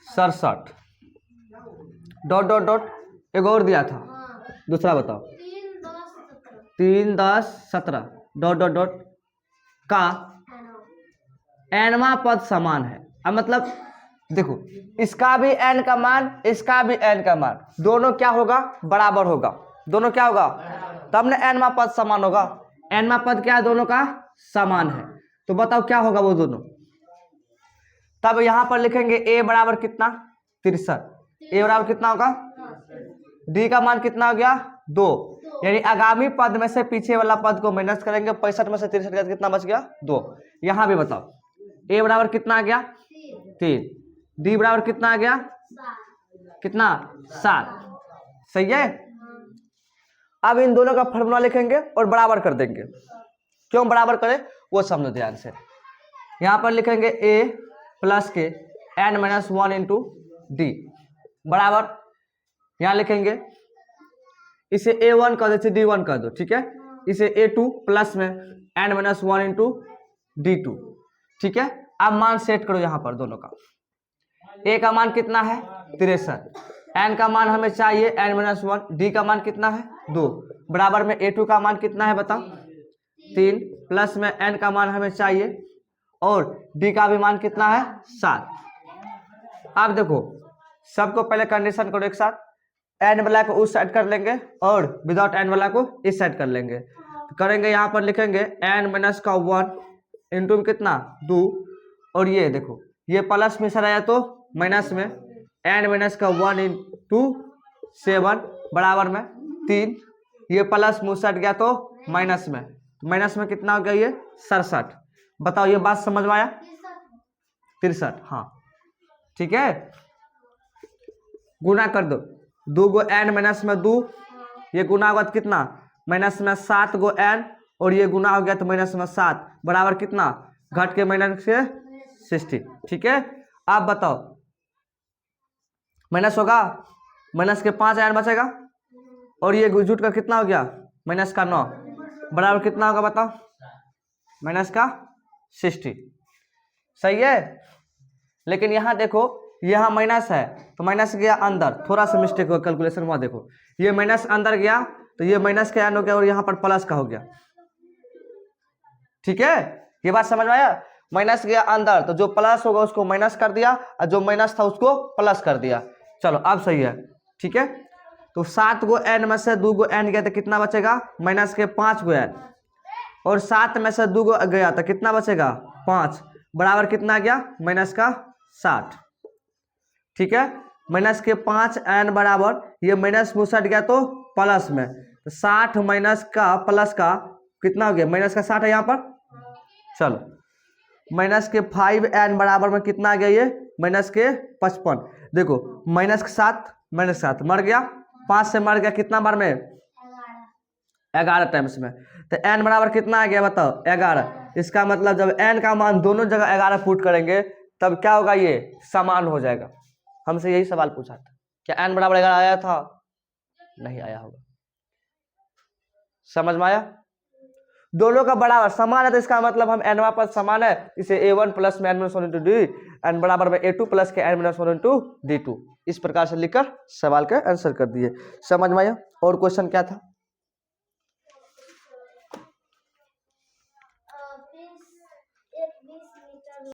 67 dot dot dot एक और दिया था, दूसरा बताओ। 3 10 17 डॉट डॉट डॉट का nवां पद समान है। अब मतलब देखो, इसका भी n का मान, इसका भी n का मान, दोनों क्या होगा, बराबर होगा। दोनों क्या होगा, तब न nवां पद समान होगा। nवां पद क्या है, दोनों का समान है। तो बताओ क्या होगा वो दोनों। तब यहां पर लिखेंगे a बराबर कितना, 63। a बराबर कितना होगा, d का मान कितना हो गया, 2। यानी आगामी पद में से पीछे वाला पद को माइनस करेंगे, 65 में से 63 गया, कितना बच गया, 2। यहां भी बताओ a बराबर कितना आ गया, 3। d बराबर कितना आ गया, कितना, 7। सही है। अब इन दोनों का फॉर्मूला लिखेंगे और बराबर कर देंगे। क्यों बराबर करें वो समझो ध्यान से। यहां पर लिखेंगे a प्लस के n-1 इंटू डी बराबर, यहां लिखेंगे इसे a1 कर दो, इसे d1 कर दो, ठीक है। इसे a2 प्लस में n-1 इंटू d2, ठीक है। अब मान सेट करो यहां पर दोनों का। a का मान कितना है, 63। n का मान हमें चाहिए n-1, d का मान कितना है, 2, बराबर में a2 का मान कितना है बताओ, 3, प्लस में n का मान हमें चाहिए और d का भी मान कितना है, 7। अब देखो सबको पहले कंडीशन करो एक साथ, n वाला को उस साइड कर लेंगे और विदाउट n वाला को इस साइड कर लेंगे। तो करेंगे यहाँ पर लिखेंगे n-1 इंटू कितना, 2, और ये देखो ये प्लस में सर आया तो माइनस में n-1 इंटू 7 बराबर में 3, ये प्लस मुँह सट गया तो माइनस में कितना हो गया, ये 67। बताओ ये बात समझ में आया, 63, हाँ ठीक है। गुना कर दो, 2 गो n माइनस में 2, ये गुना होगा तो कितना, माइनस में 7 गो n, और ये गुना हो गया तो माइनस में 7 बराबर कितना, घट के माइनस से 60, ठीक है। आप बताओ माइनस होगा, माइनस के 5 n बचेगा और ये जुट का कितना हो गया, माइनस का 9 बराबर कितना होगा बताओ, माइनस का 60। सही है। लेकिन यहाँ देखो यहाँ माइनस है तो माइनस गया अंदर, थोड़ा सा मिस्टेक हुआ कैलकुलेशन में, देखो ये माइनस अंदर गया तो ये माइनस का n हो गया और यहाँ पर प्लस का हो गया, ठीक है। ये बात समझ में आया, माइनस गया अंदर तो जो प्लस होगा उसको माइनस कर दिया और जो माइनस था उसको प्लस कर दिया। चलो अब सही है, ठीक है। तो 7 गो n में से 2 गो n गया तो कितना बचेगा, माइनस के 5 गो n, और 7 में से 2 गो गया तो कितना बचेगा, 5 बराबर कितना आ गया, माइनस का 60, ठीक है। माइनस के 5 n बराबर, ये माइनस मुँह सट गया तो प्लस में, तो 60 माइनस का प्लस का कितना हो गया, माइनस का 60 है यहाँ पर। चलो माइनस के 5n बराबर में कितना आ गया, ये माइनस के 55। देखो माइनस के 7 माइनस 7 मर गया, 5 से मर गया कितना बार में, 11 टाइम्स में, तो n बराबर कितना आ गया बताओ, 11। इसका मतलब जब n का मान दोनों जगह 11 पुट करेंगे तब क्या होगा, ये समान हो जाएगा। हमसे यही सवाल पूछा था, क्या n बराबर 11 आया था, नहीं आया होगा। समझ में आया, दोनों का बराबर समान है तो इसका मतलब हम nवां पद समान है, इसे a1 प्लस में n-1 इंटू डी, n बराबर में a2 प्लस के n-1 इंटू d2, इस प्रकार से लिखकर सवाल का आंसर कर दिए। समझ में आया। और क्वेश्चन क्या था।